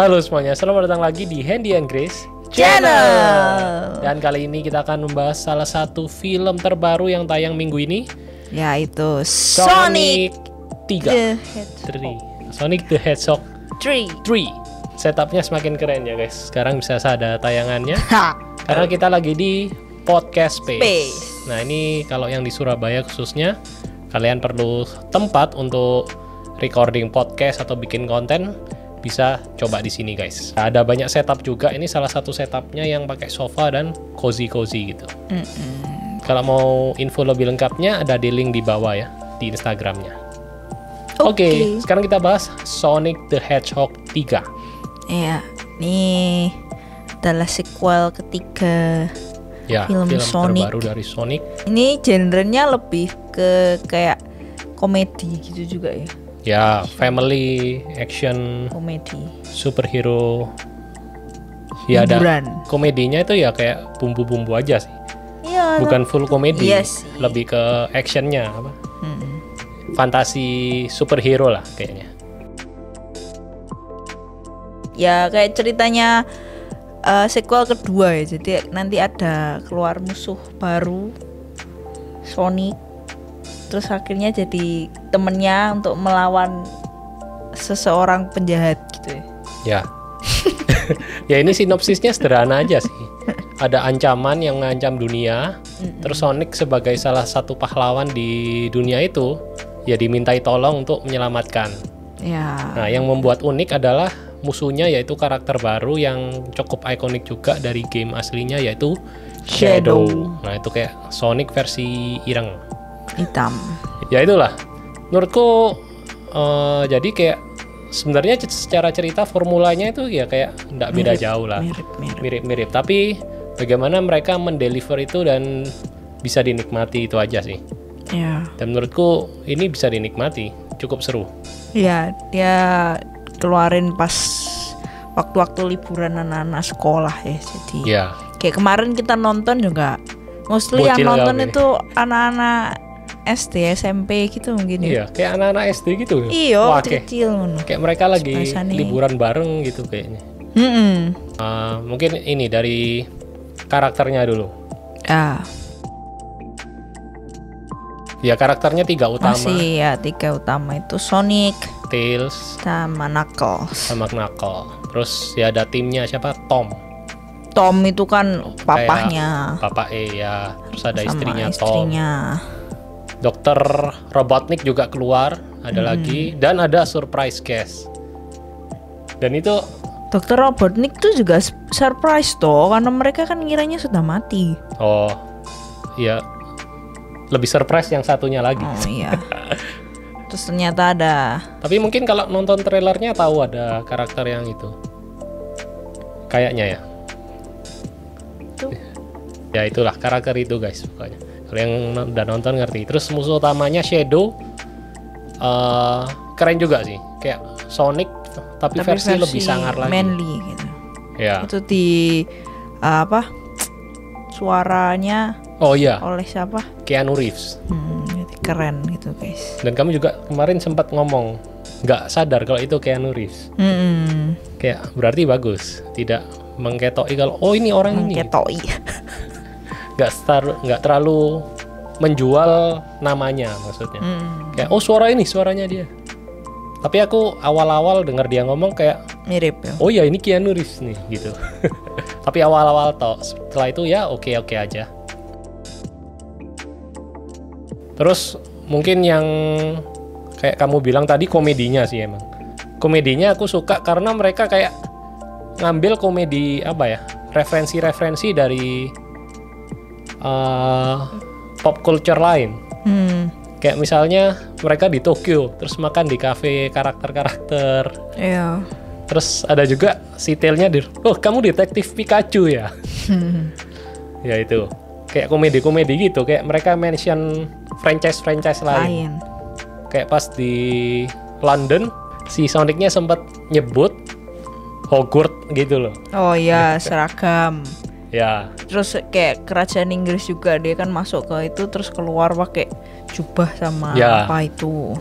Halo semuanya, selamat datang lagi di Handy and Grace Channel. Dan kali ini kita akan membahas salah satu film terbaru yang tayang minggu ini, yaitu Sonic 3. the Sonic the Hedgehog 3. 3. Setupnya semakin keren ya guys. Sekarang bisa ada tayangannya karena kita lagi di Podcast Space. Nah ini kalau yang di Surabaya khususnya, kalian perlu tempat untuk recording podcast atau bikin konten, bisa coba di sini guys. Ada banyak setup juga. Ini salah satu setupnya yang pakai sofa dan cozy gitu. Kalau mau info lebih lengkapnya ada di link di bawah ya, di Instagramnya. Oke, sekarang kita bahas Sonic the Hedgehog 3. Ya, ini adalah sequel ketiga film Sonic. Terbaru dari Sonic. Ini genrenya lebih ke kayak komedi gitu juga ya. Ya, family, action, komedi, superhero. Ya ada komedinya itu ya kayak bumbu-bumbu aja sih. Iya. Bukan full komedi, iya sih. Lebih ke actionnya apa? Fantasi superhero lah kayaknya. Ya kayak ceritanya sequel kedua ya. Jadi nanti ada keluar musuh baru Sonic. Terus akhirnya jadi temennya untuk melawan seseorang penjahat gitu ya. Ya. Ya ini sinopsisnya sederhana aja sih. Ada ancaman yang mengancam dunia. Terus Sonic sebagai salah satu pahlawan di dunia itu, ya dimintai tolong untuk menyelamatkan. Ya. Nah yang membuat unik adalah musuhnya, yaitu karakter baru yang cukup ikonik juga dari game aslinya, yaitu Shadow. Nah itu kayak Sonic versi ireng, hitam. Ya itulah menurutku jadi kayak sebenarnya secara cerita formulanya itu ya kayak nggak beda jauh lah, mirip tapi bagaimana mereka mendeliver itu dan bisa dinikmati, itu aja sih ya. Dan menurutku ini bisa dinikmati, cukup seru ya. Dia keluarin pas waktu-waktu liburan anak-anak sekolah ya, jadi ya. Kayak kemarin kita nonton juga mostly bocil yang nonton itu anak-anak SD, SMP gitu mungkin ya. Iya, kayak anak-anak SD gitu. Iya, kecil. Kayak mereka lagi liburan bareng gitu kayaknya. Mungkin ini dari karakternya dulu. Ya karakternya 3 utama. Masih ya 3 utama itu Sonic, Tails, sama Knuckles. Terus ya ada timnya siapa? Tom itu kan papahnya. Papa ya. Terus ada istrinya Tom. Dokter Robotnik juga keluar, ada lagi, dan ada surprise guest. Dan itu Dokter Robotnik tuh juga surprise toh, karena mereka kan ngiranya sudah mati. Oh, iya. Lebih surprise yang satunya lagi. Oh iya. Terus ternyata ada. Tapi mungkin kalau nonton trailernya tahu ada karakter yang itu. Kayaknya ya. Ya itulah karakter itu guys, pokoknya. Kalau yang udah nonton ngerti. Terus musuh utamanya Shadow, keren juga sih, kayak Sonic tapi versi lebih sangar lagi, manly gitu ya. Itu di suaranya oleh siapa? Keanu Reeves. Keren gitu guys. Dan kamu juga kemarin sempat ngomong nggak sadar kalau itu Keanu Reeves. Kayak berarti bagus, tidak mengketoi kalau ini orang ini. Nggak terlalu menjual namanya maksudnya. Kayak suaranya dia. Tapi aku awal-awal dengar dia ngomong kayak mirip ya. Oh ya ini Keanu Reeves nih gitu. Tapi awal-awal toh, setelah itu ya oke aja. Terus mungkin yang kayak kamu bilang tadi komedinya sih emang. Komedinya aku suka karena mereka kayak ngambil komedi referensi-referensi dari pop culture lain. Kayak misalnya mereka di Tokyo terus makan di kafe karakter-karakter. Iya. Terus ada juga si Tailnya kamu detektif Pikachu ya. Ya itu kayak komedi-komedi gitu, kayak mereka mention franchise lain. Kayak pas di London si Sonicnya sempat nyebut Hogwarts gitu loh. Oh iya, seragam. Ya. Terus kayak kerajaan Inggris juga, dia kan masuk ke itu terus keluar pakai jubah sama apa itu.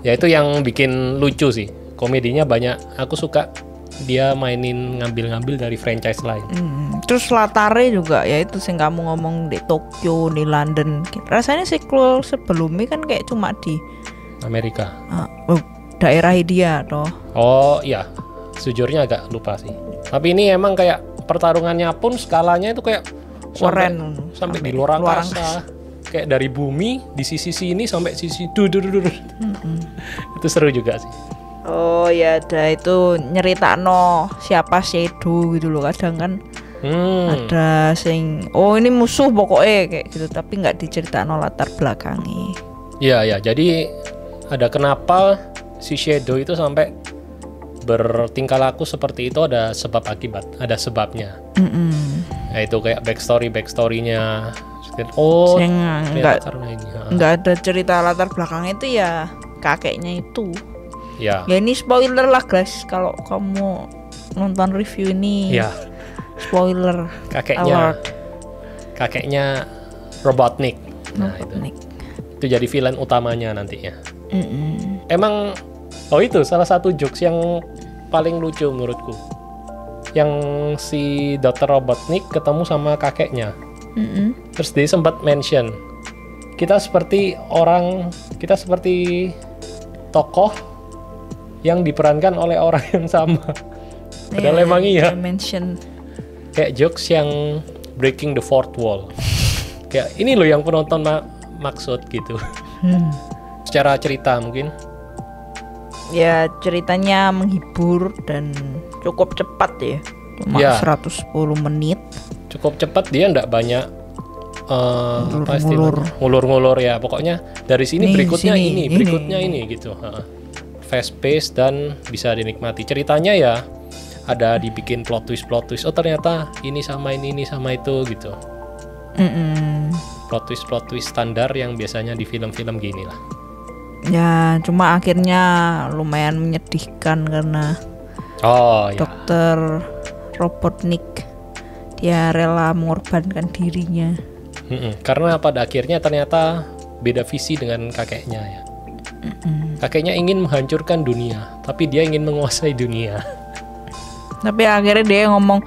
Ya itu yang bikin lucu sih. Komedinya banyak. Aku suka dia mainin ngambil-ngambil dari franchise lain. Terus latarnya juga ya itu sing kamu ngomong di Tokyo, di London. Rasanya sequel sebelumnya kan kayak cuma di Amerika. Daerah India toh. Oh iya, sejujurnya agak lupa sih. Tapi ini emang kayak pertarungannya pun skalanya itu kayak sampai di luar angkasa. Kayak dari bumi di sisi sini sampai sisi itu seru juga sih. Oh ya, ada itu nyeritakno siapa Shadow gitu loh. Kadang kan ada sing ini musuh pokoknya kayak gitu, tapi nggak diceritakno latar belakangnya. Iya, jadi ada kenapa si Shadow itu sampai bertingkah laku seperti itu, ada sebab akibat, ada sebabnya. Nah, itu kayak backstory-nya. Nggak ada cerita latar belakangnya itu ya kakeknya itu. Ya ini spoiler lah guys, kalau kamu nonton review ini. Ya. Spoiler. Kakeknya Robotnik. Nah, itu jadi villain utamanya nantinya. Emang itu salah satu jokes yang paling lucu menurutku. Yang si Dr. Robotnik ketemu sama kakeknya. Terus dia sempat mention kita seperti tokoh yang diperankan oleh orang yang sama. Padahal emang iya. Mention kayak jokes yang breaking the fourth wall. Kayak ini loh yang penonton maksud gitu. Secara cerita mungkin. Ya ceritanya menghibur dan cukup cepat ya. Cuma 110 menit. Cukup cepat, dia enggak banyak ngulur-ngulur ya. Pokoknya dari sini berikutnya ini gitu. Fast pace dan bisa dinikmati. Ceritanya ya ada dibikin plot twist. Oh ternyata ini sama itu gitu. Plot twist standar yang biasanya di film-film gini lah. Ya cuma akhirnya lumayan menyedihkan karena Dokter Robotnik dia rela mengorbankan dirinya. Karena pada akhirnya ternyata beda visi dengan kakeknya ya. Kakeknya ingin menghancurkan dunia, tapi dia ingin menguasai dunia. Tapi akhirnya dia ngomong,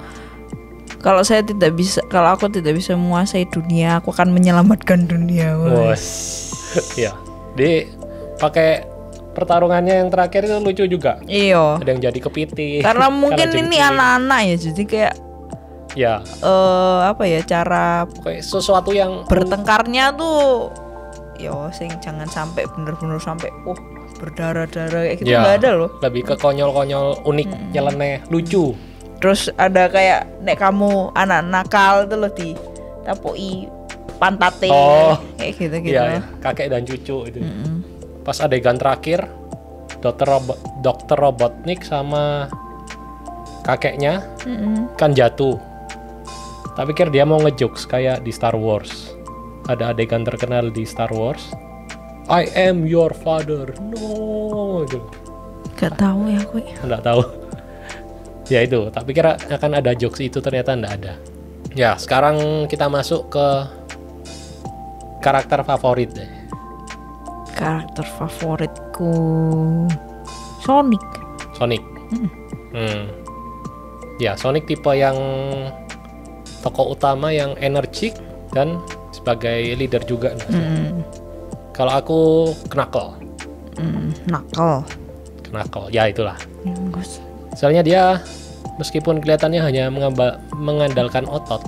kalau aku tidak bisa menguasai dunia, aku akan menyelamatkan dunia. Ya, dia pakai pertarungannya yang terakhir itu lucu juga. Iya. Ada yang jadi kepiting. Karena mungkin ini anak-anak ya, jadi kayak cara kayak sesuatu yang bertengkarnya tuh sing jangan sampai bener-bener sampai berdarah-darah kayak gitu, nggak ada loh. Lebih ke konyol-konyol, unik, nyeleneh, lucu. Terus ada kayak nek kamu anak nakal itu loh di tapoi pantate kayak gitu. Iya, kakek dan cucu itu. Pas adegan terakhir Dokter Robotnik sama kakeknya kan jatuh. Tak pikir dia mau ngejokes kayak di Star Wars. Ada adegan terkenal di Star Wars, I am your father. No. Gak tahu ya gue. Nggak tahu. Ya itu. Tak pikir akan ada jokes itu, ternyata nggak ada. Ya sekarang kita masuk ke karakter favorit deh. Karakter favoritku Sonic. Ya Sonic tipe yang tokoh utama yang energik dan sebagai leader juga. Kalau aku Knuckle. Knuckle, ya itulah. Soalnya dia meskipun kelihatannya hanya mengandalkan otot,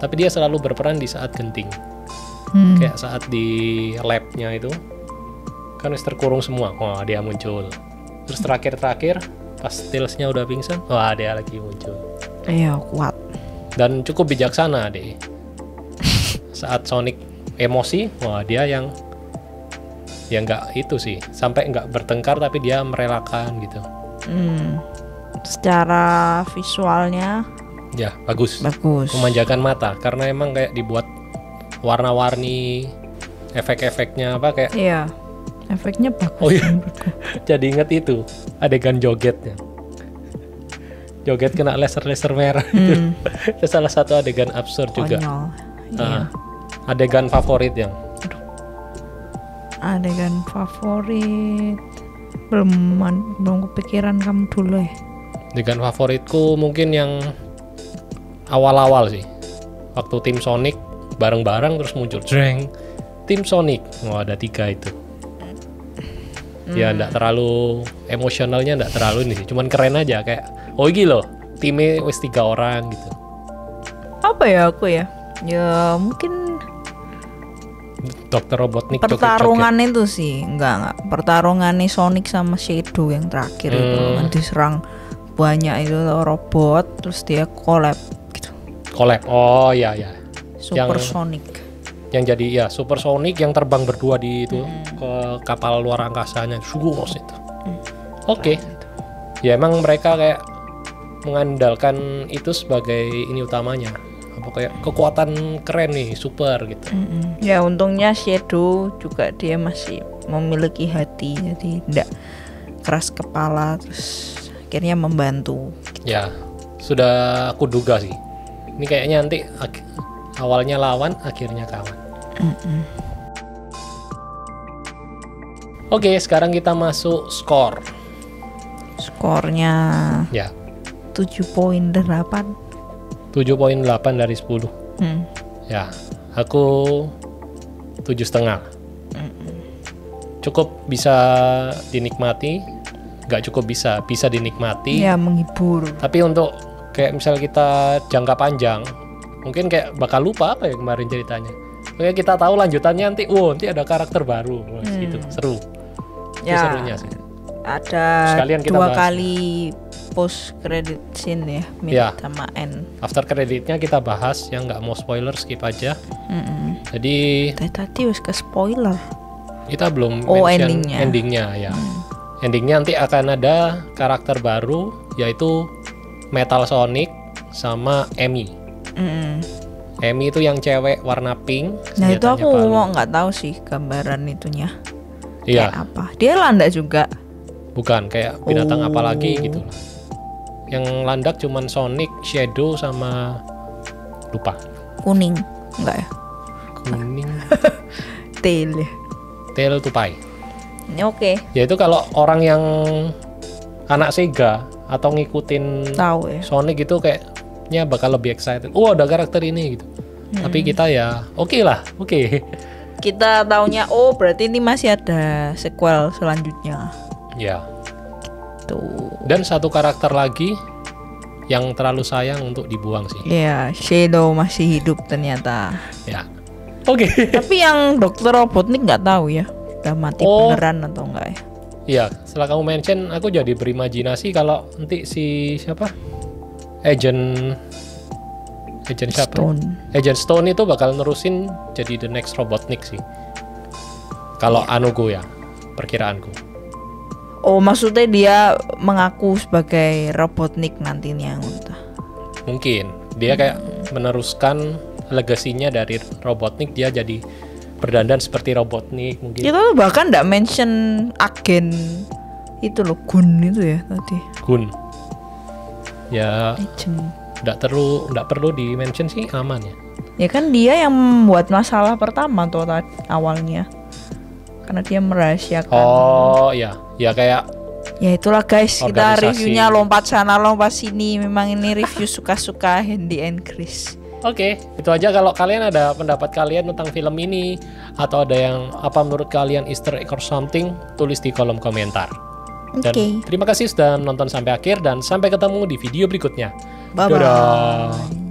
tapi dia selalu berperan di saat genting. Kayak saat di labnya itu kan wis terkurung semua, dia muncul. Terus terakhir pas Tails-nya udah pingsan, dia lagi muncul. Iya, kuat. Dan cukup bijaksana deh. Saat Sonic emosi, dia yang nggak itu sih, sampai nggak bertengkar tapi dia merelakan gitu. Secara visualnya ya bagus. Memanjakan mata karena emang kayak dibuat warna-warni, efek-efeknya kayak. Iya, efeknya bagus. Oh iya, jadi inget itu adegan jogetnya. Joget kena laser merah. Itu salah satu adegan absurd juga. Iya. Adegan favorit yang. Adegan favorit belum kepikiran, kamu dulu ya. Adegan favoritku mungkin yang awal-awal sih. Waktu tim Sonic bareng-bareng terus muncul jreng, tim Sonic. Oh, ada 3 itu. Ya enggak terlalu emosionalnya, enggak terlalu ini sih. Cuman keren aja kayak oh iki loh, timnya wis 3 orang gitu. Apa ya aku ya? Ya mungkin Dr. Robotnik pertarungan itu sih. Enggak. Pertarungan nih Sonic sama Shadow yang terakhir itu kan diserang banyak itu robot terus dia collab gitu. Collab. Oh iya ya. Super Sonic. Yang jadi ya Super Sonic yang terbang berdua di itu ke kapal luar angkasanya Shugos itu. Oke. Ya emang mereka kayak mengandalkan itu sebagai ini utamanya. Apa kayak kekuatan keren nih, super gitu. Ya untungnya Shadow juga dia masih memiliki hati, jadi tidak keras kepala terus akhirnya membantu. Ya, sudah aku duga sih. Ini kayaknya nanti awalnya lawan, akhirnya kawan. Oke, sekarang kita masuk skor. Skornya Ya, 7.8. 7.8 dari 10. Ya, aku 7,5. Cukup bisa dinikmati, nggak cukup bisa dinikmati. Ya menghibur. Tapi untuk kayak misal kita jangka panjang, mungkin kayak bakal lupa apa ya kemarin ceritanya. Oke, kita tahu lanjutannya nanti, nanti ada karakter baru, gitu, seru. Ya, itu serunya sih. Ada Sekalian kita 2 bahas. kali post credit scene ya, mid Ya. sama end. After creditnya kita bahas, yang nggak mau spoiler skip aja. Jadi Tadi wis ke spoiler. kita belum Oh, mention endingnya. endingnya ya. Endingnya nanti akan ada karakter baru, yaitu Metal Sonic sama Amy. Amy itu yang cewek warna pink. Nah itu senjatanya aku palu. mau nggak tahu sih gambaran itunya. Iya, Kayak apa? Dia landa juga. bukan kayak binatang Oh. apa lagi gitu lah. Yang landak cuman Sonic, Shadow sama lupa. Kuning, enggak ya? Kuning, Tail ya. tail tupai. Ini oke, Ya itu kalau orang yang anak Sega atau ngikutin tahu ya. Sonic gitu kayaknya bakal lebih excited. Ada karakter ini gitu. Tapi kita ya oke lah, oke. Kita taunya berarti ini masih ada sequel selanjutnya. Ya. Tuh. Dan satu karakter lagi yang terlalu sayang untuk dibuang sih. Ya, Shadow masih hidup ternyata. Ya. Oke. Tapi yang Dr. Robotnik nggak tahu ya, udah mati beneran atau enggak ya? Iya, setelah kamu mention aku jadi berimajinasi kalau nanti si siapa? Agent siapa? Stone. Agent Stone itu bakal nerusin jadi the next Robotnik sih. Kalau anuku ya, perkiraanku. Oh, maksudnya dia mengaku sebagai Robotnik nantinya entah. Mungkin dia kayak meneruskan legasinya dari Robotnik, dia jadi berdandan seperti Robotnik mungkin. Kita tuh bahkan nggak mention agen itu loh, Gun itu ya tadi. Gun. Ya, Agent. nggak perlu di mention sih, aman ya. Ya kan dia yang membuat masalah pertama tuh awalnya. Karena dia merahasiakan. Oh ya, ya kayak Ya itulah guys, kita organisasi. reviewnya lompat sana lompat sini. Memang ini review suka-suka Handy and Chris. Oke, itu aja. Kalau kalian ada pendapat kalian tentang film ini atau ada yang apa menurut kalian Easter egg or something, tulis di kolom komentar. Dan Oke. terima kasih sudah nonton sampai akhir dan sampai ketemu di video berikutnya. Bye-bye. Dadah.